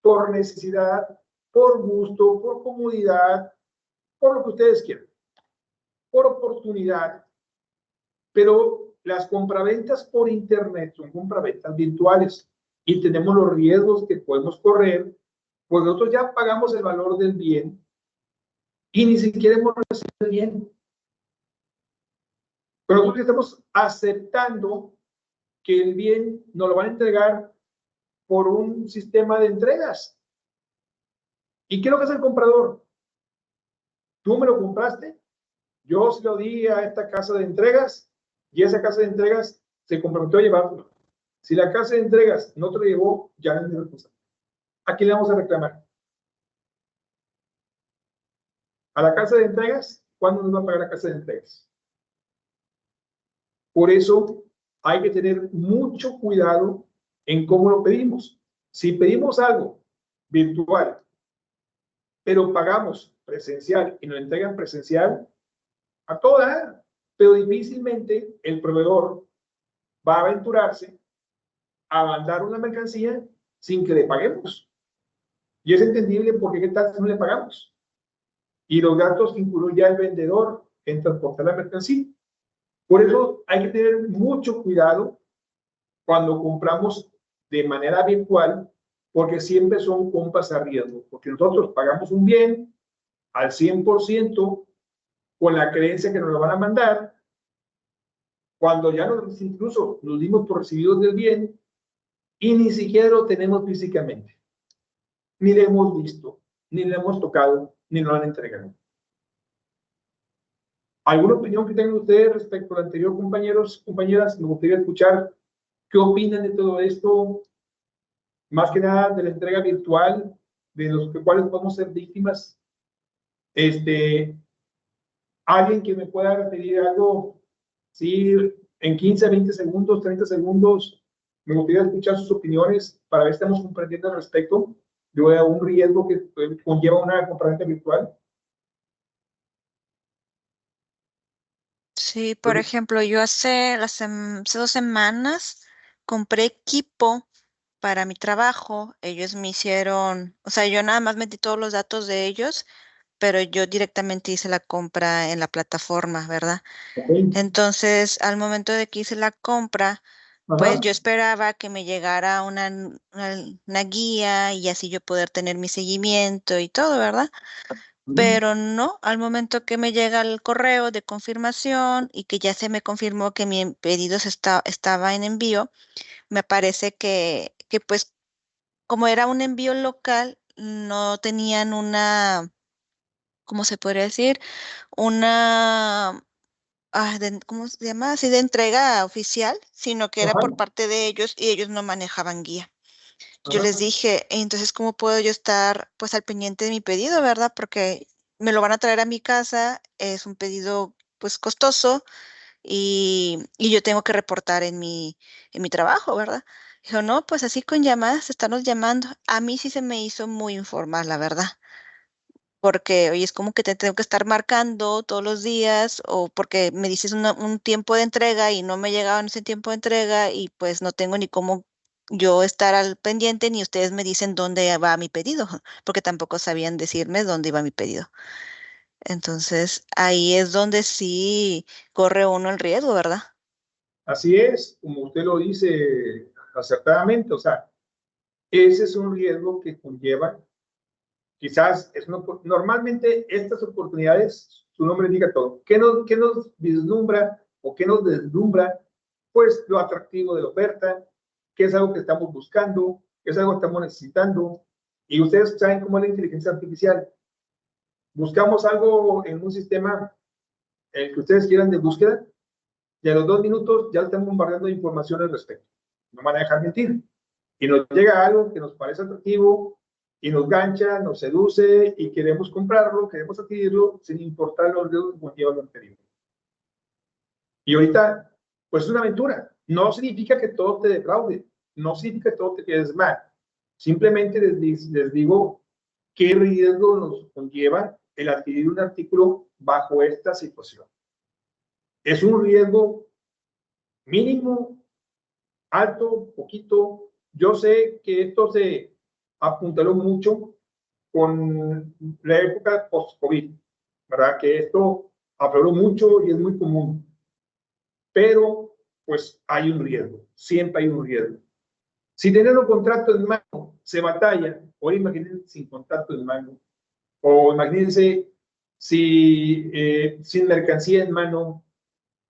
por necesidad, por gusto, por comodidad, por lo que ustedes quieran, por oportunidad. Pero las compraventas por internet son compraventas virtuales y tenemos los riesgos que podemos correr, pues nosotros ya pagamos el valor del bien y ni siquiera hemos recibido el bien. Pero nosotros estamos aceptando que el bien nos lo van a entregar por un sistema de entregas. ¿Y qué es lo que hace el comprador? Tú me lo compraste, yo se lo di a esta casa de entregas y esa casa de entregas se comprometió a llevarlo. Si la casa de entregas no te lo llevó, ya no es mi responsabilidad. ¿A quién le vamos a reclamar? ¿A la casa de entregas? ¿Cuándo nos va a pagar la casa de entregas? Por eso hay que tener mucho cuidado en cómo lo pedimos. Si pedimos algo virtual, pero pagamos presencial y nos entregan presencial, a toda, pero difícilmente el proveedor va a aventurarse a mandar una mercancía sin que le paguemos. Y es entendible porque qué tal si no le pagamos. Y los gastos que incurrió ya el vendedor en transportar la mercancía. Por eso hay que tener mucho cuidado cuando compramos de manera virtual, porque siempre son compras a riesgo, porque nosotros pagamos un bien al 100% con la creencia que nos lo van a mandar, cuando ya incluso nos dimos por recibidos del bien y ni siquiera lo tenemos físicamente, ni lo hemos visto, ni lo hemos tocado, ni lo han entregado. ¿Alguna opinión que tengan ustedes respecto al anterior, compañeros, compañeras? Me gustaría escuchar qué opinan de todo esto, más que nada de la entrega virtual, de los cuales podemos ser víctimas. Alguien que me pueda referir algo, sí, en 15, 20 segundos, 30 segundos, me gustaría escuchar sus opiniones para ver si estamos comprendiendo al respecto de un riesgo que conlleva una compraventa virtual. Sí, por ejemplo, yo hace 2 semanas compré equipo para mi trabajo. Ellos me hicieron, o sea, yo nada más metí todos los datos de ellos, pero yo directamente hice la compra en la plataforma, ¿verdad? Okay. Entonces, al momento de que hice la compra, pues yo esperaba que me llegara una guía y así yo poder tener mi seguimiento y todo, ¿verdad? Pero no, al momento que me llega el correo de confirmación y que ya se me confirmó que mi pedido estaba en envío, me parece que pues como era un envío local, no tenían una, ¿cómo se podría decir? Una, ¿cómo se llama? Así de entrega oficial, sino que era Ajá. por parte de ellos y ellos no manejaban guía. Yo Ajá. les dije, entonces, ¿cómo puedo yo estar pues al pendiente de mi pedido, verdad? Porque me lo van a traer a mi casa, es un pedido pues costoso y yo tengo que reportar en mi trabajo, ¿verdad? Dijo, no, pues así con llamadas, estarnos llamando. A mí sí se me hizo muy informal, la verdad. Porque, oye, es como que te tengo que estar marcando todos los días o porque me dices un tiempo de entrega y no me llegaba en ese tiempo de entrega y pues no tengo ni cómo yo estar al pendiente ni ustedes me dicen dónde va mi pedido, porque tampoco sabían decirme dónde iba mi pedido. Entonces, ahí es donde sí corre uno el riesgo, ¿verdad? Así es, como usted lo dice acertadamente, o sea, ese es un riesgo que conlleva, quizás, normalmente estas oportunidades, su nombre indica todo. ¿Qué nos vislumbra o qué nos deslumbra? Pues lo atractivo de la oferta, que es algo que estamos buscando, que es algo que estamos necesitando. Y ustedes saben cómo es la inteligencia artificial. Buscamos algo en un sistema, el que ustedes quieran de búsqueda, y a los 2 minutos ya están bombardeando de información al respecto. No van a dejar mentir. Y nos llega algo que nos parece atractivo, y nos gancha, nos seduce y queremos comprarlo, queremos adquirirlo sin importar los riesgos que conlleva lo anterior. Y ahorita, pues es una aventura. No significa que todo te defraude, no significa que todo te quedes mal. Simplemente les digo qué riesgo nos conlleva el adquirir un artículo bajo esta situación. Es un riesgo mínimo, alto, poquito. Yo sé que esto se apuntaló mucho con la época post-COVID, ¿verdad? Que esto afloró mucho y es muy común. Pero, pues, hay un riesgo. Siempre hay un riesgo. Si tener un contrato en mano se batalla, ahora imagínense sin contrato en mano, o imagínense si sin mercancía en mano.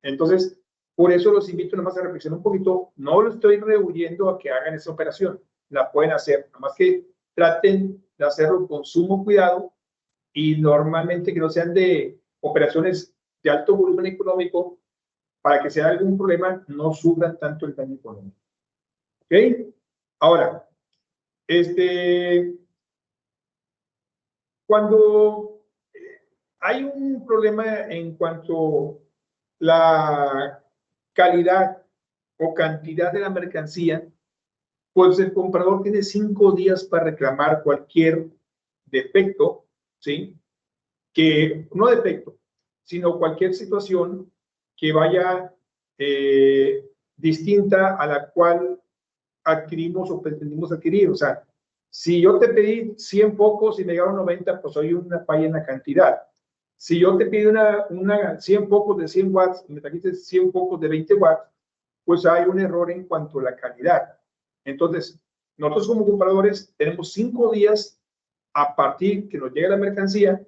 Entonces, por eso los invito nomás a reflexionar un poquito. No lo estoy rehuyendo a que hagan esa operación. La pueden hacer, nomás que traten de hacerlo con sumo cuidado y normalmente que no sean de operaciones de alto volumen económico para que si hay algún problema no sufran tanto el daño económico. ¿Ok? Ahora, cuando hay un problema en cuanto a la calidad o cantidad de la mercancía, pues el comprador tiene 5 días para reclamar cualquier defecto, ¿sí? Que no defecto, sino cualquier situación que vaya distinta a la cual adquirimos o pretendimos adquirir. O sea, si yo te pedí 100 focos y me llegaron 90, pues hay una falla en la cantidad. Si yo te pido 100 focos de 100 watts y me trajiste 100 focos de 20 watts, pues hay un error en cuanto a la calidad. Entonces, nosotros como compradores tenemos 5 días a partir que nos llegue la mercancía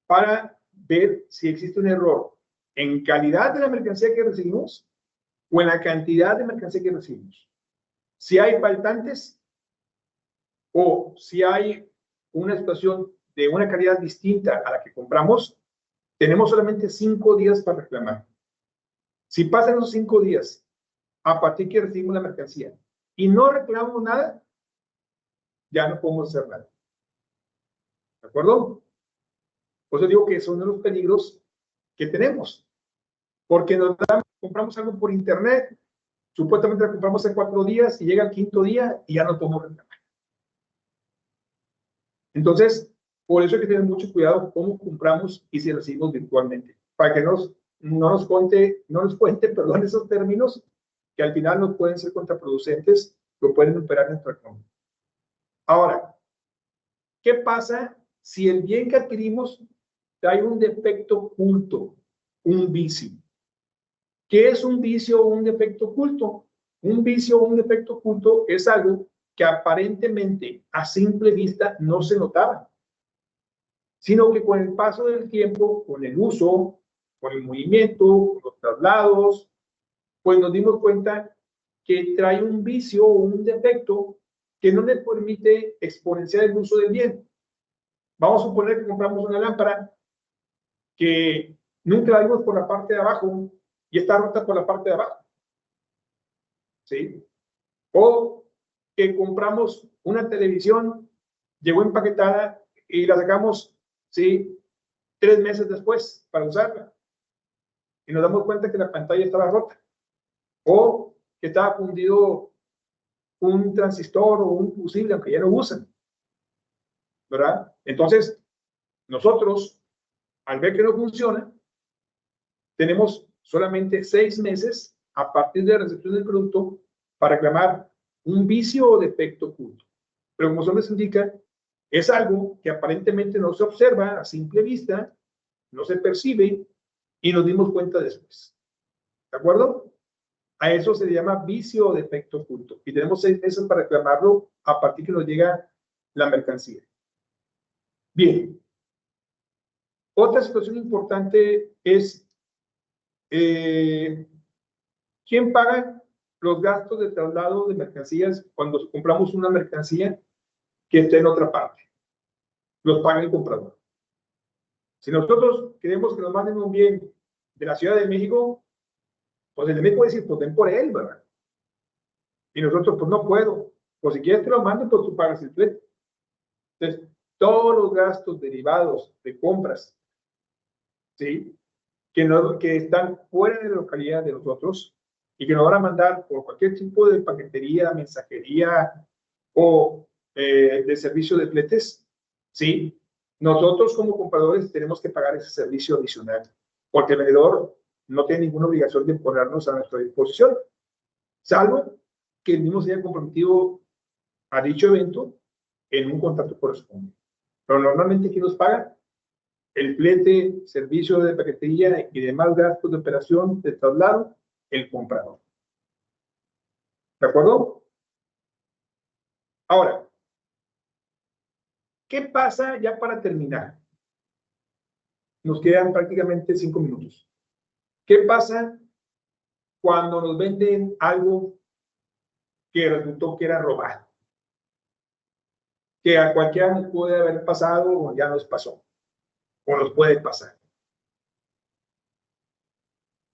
para ver si existe un error en calidad de la mercancía que recibimos o en la cantidad de mercancía que recibimos. Si hay faltantes o si hay una situación de una calidad distinta a la que compramos, tenemos solamente 5 días para reclamar. Si pasan esos 5 días a partir que recibimos la mercancía y no reclamamos nada, ya no podemos hacer nada. ¿De acuerdo? Por eso digo que son de los peligros que tenemos. Porque compramos algo por internet, supuestamente la compramos en 4 días y llega el 5.º día y ya no podemos reclamar. Entonces, por eso hay que tener mucho cuidado cómo compramos y si recibimos virtualmente, para que no nos cuente esos términos que al final nos pueden ser contraproducentes, lo pueden operar en nuestra economía. Ahora, ¿qué pasa si el bien que adquirimos trae un defecto oculto, un vicio? ¿Qué es un vicio o un defecto oculto? Un vicio o un defecto oculto es algo que aparentemente a simple vista no se notaba, sino que con el paso del tiempo, con el uso, con el movimiento, con los traslados, pues nos dimos cuenta que trae un vicio o un defecto que no le permite exponenciar el uso del bien. Vamos a suponer que compramos una lámpara que nunca la vimos por la parte de abajo y está rota por la parte de abajo. ¿Sí? O que compramos una televisión, llegó empaquetada y la sacamos, ¿sí? 3 meses después para usarla. Y nos damos cuenta que la pantalla estaba rota. O que estaba fundido un transistor o un fusible, aunque ya no usan. ¿Verdad? Entonces, nosotros, al ver que no funciona, tenemos solamente 6 meses a partir de la recepción del producto para reclamar un vicio o defecto oculto. Pero como su nombre indica, es algo que aparentemente no se observa a simple vista, no se percibe y nos dimos cuenta después. ¿De acuerdo? A eso se le llama vicio o defecto oculto. Y tenemos 6 meses para reclamarlo a partir que nos llega la mercancía. Bien. Otra situación importante es ¿quién paga los gastos de traslado de mercancías cuando compramos una mercancía que esté en otra parte? Los paga el comprador. Si nosotros queremos que nos manden un bien de la Ciudad de México, pues el de México puede decir, pues ven por él, ¿verdad? Y nosotros, pues no puedo. Pues si quieres te lo mando, pues tú pagas el flete. Entonces, todos los gastos derivados de compras, ¿sí? Que están fuera de la localidad de nosotros y que nos van a mandar por cualquier tipo de paquetería, mensajería o de servicio de fletes, ¿sí? Nosotros como compradores tenemos que pagar ese servicio adicional, porque el vendedor no tiene ninguna obligación de ponernos a nuestra disposición, salvo que el mismo se haya comprometido a dicho evento en un contrato correspondiente. Pero normalmente, ¿quién nos paga? El flete, servicio de paquetería y demás gastos de operación de traslado, el comprador. ¿De acuerdo? Ahora, ¿qué pasa ya para terminar? Nos quedan prácticamente 5 minutos. ¿Qué pasa cuando nos venden algo que resultó que era robado? Que a cualquiera nos puede haber pasado o ya nos pasó, o nos puede pasar.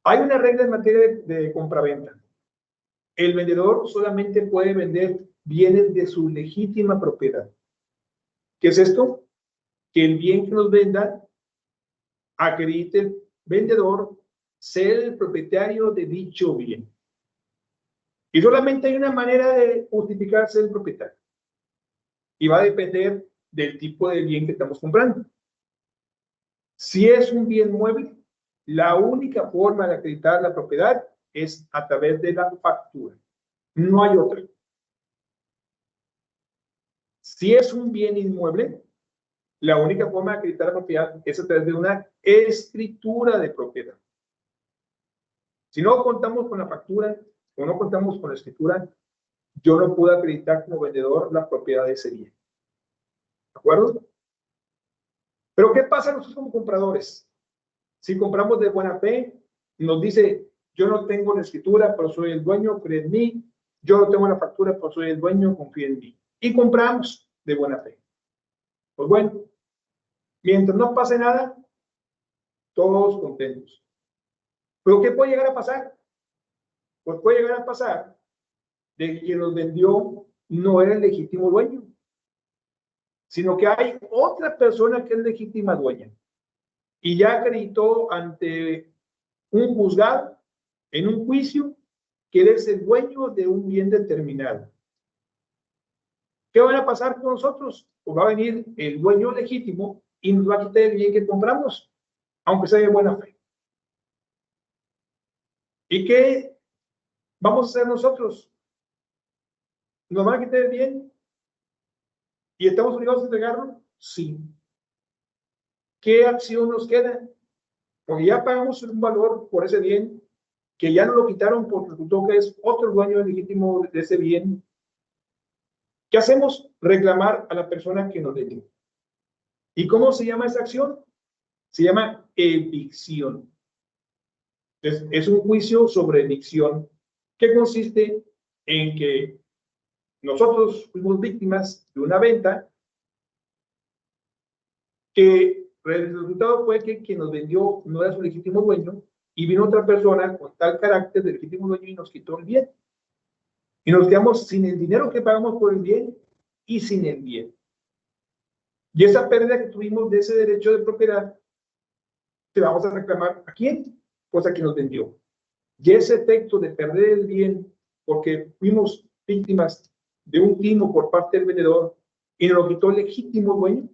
Hay una regla en materia de compraventa. El vendedor solamente puede vender bienes de su legítima propiedad. ¿Qué es esto? Que el bien que nos venda acredite el vendedor ser el propietario de dicho bien. Y solamente hay una manera de justificarse el propietario. Y va a depender del tipo de bien que estamos comprando. Si es un bien mueble, la única forma de acreditar la propiedad es a través de la factura. No hay otra. Si es un bien inmueble, la única forma de acreditar la propiedad es a través de una escritura de propiedad. Si no contamos con la factura o no contamos con la escritura, yo no puedo acreditar como vendedor la propiedad de ese bien. ¿De acuerdo? Pero ¿qué pasa nosotros como compradores? Si compramos de buena fe, nos dice, yo no tengo la escritura, pero soy el dueño, cree en mí. Yo no tengo la factura, pero soy el dueño, confía en mí. Y compramos de buena fe. Pues bueno, mientras no pase nada, todos contentos. ¿Pero qué puede llegar a pasar? Pues puede llegar a pasar de que quien nos vendió no era el legítimo dueño, sino que hay otra persona que es legítima dueña y ya acreditó ante un juzgado, en un juicio, que él es el dueño de un bien determinado. ¿Qué va a pasar con nosotros? Pues va a venir el dueño legítimo y nos va a quitar el bien que compramos, aunque sea de buena fe. ¿Y qué vamos a hacer nosotros? ¿Nos van a quitar el bien? ¿Y estamos obligados a entregarlo? Sí. ¿Qué acción nos queda? Porque ya pagamos un valor por ese bien, que ya no lo quitaron porque resultó que es otro dueño legítimo de ese bien. ¿Qué hacemos? Reclamar a la persona que nos vendió. ¿Y cómo se llama esa acción? Se llama evicción. Es un juicio sobre evicción que consiste en que nosotros fuimos víctimas de una venta que el resultado fue que quien nos vendió no era su legítimo dueño y vino otra persona con tal carácter de legítimo dueño y nos quitó el bien. Y nos quedamos sin el dinero que pagamos por el bien y sin el bien. Y esa pérdida que tuvimos de ese derecho de propiedad, te vamos a reclamar ¿a quién? Pues a quien nos vendió. Y ese efecto de perder el bien porque fuimos víctimas de un timo por parte del vendedor y nos lo quitó el legítimo dueño,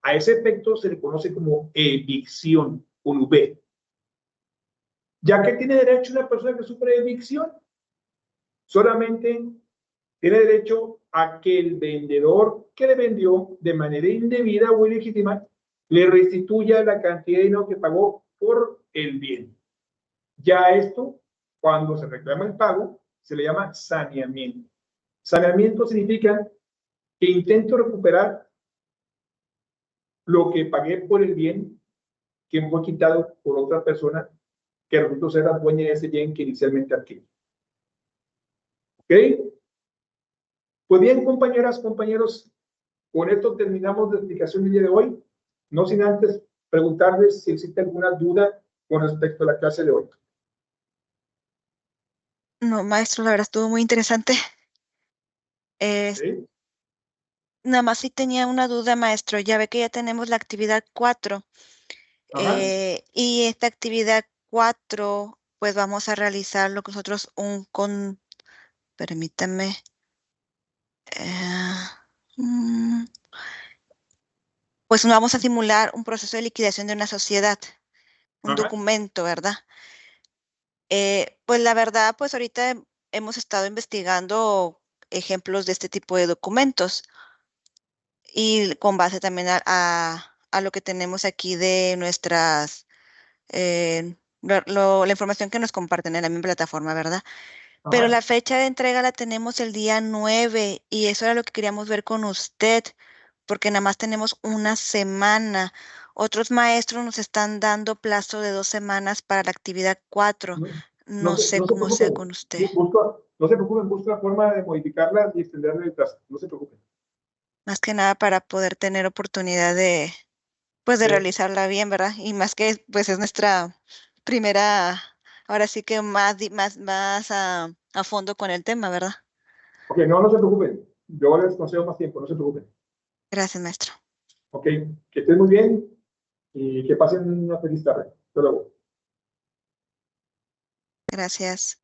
a ese efecto se le conoce como evicción, con V. ¿Ya que tiene derecho una persona que sufre evicción? Solamente tiene derecho a que el vendedor que le vendió de manera indebida o ilegítima le restituya la cantidad de dinero que pagó por el bien. Ya esto, cuando se reclama el pago, se le llama saneamiento. Saneamiento significa que intento recuperar lo que pagué por el bien que me fue quitado por otra persona que resultó ser la dueña de ese bien que inicialmente adquirí. ¿Ok? Pues bien, compañeras, compañeros, con esto terminamos la explicación del día de hoy, no sin antes preguntarles si existe alguna duda con respecto a la clase de hoy. No, maestro, la verdad estuvo muy interesante. ¿Sí? Nada más si tenía una duda, maestro. Ya ve que ya tenemos la actividad 4. Ajá. Y esta actividad 4, pues vamos a realizar lo que nosotros permítame. eh, mm, pues vamos a simular un proceso de liquidación de una sociedad, un Ajá. documento, ¿verdad? Pues la verdad, pues ahorita hemos estado investigando ejemplos de este tipo de documentos y con base también a lo que tenemos aquí de nuestras, la información que nos comparten en la misma plataforma, ¿verdad? Pero Ajá. la fecha de entrega la tenemos el día 9 y eso era lo que queríamos ver con usted, porque nada más tenemos una semana. Otros maestros nos están dando plazo de 2 semanas para la actividad 4. No, No sé no se cómo sea preocupen. con usted. No se preocupen, busca la forma de modificarlas y extenderle el plazo. No se preocupen. Más que nada para poder tener oportunidad de, pues de Sí. realizarla bien, ¿verdad? Y más que, pues es nuestra primera, ahora sí que más a fondo con el tema, ¿verdad? Ok, no, no se preocupen. Yo les concedo más tiempo, no se preocupen. Gracias, maestro. Ok, que estén muy bien y que pasen una feliz tarde. Hasta luego. Gracias.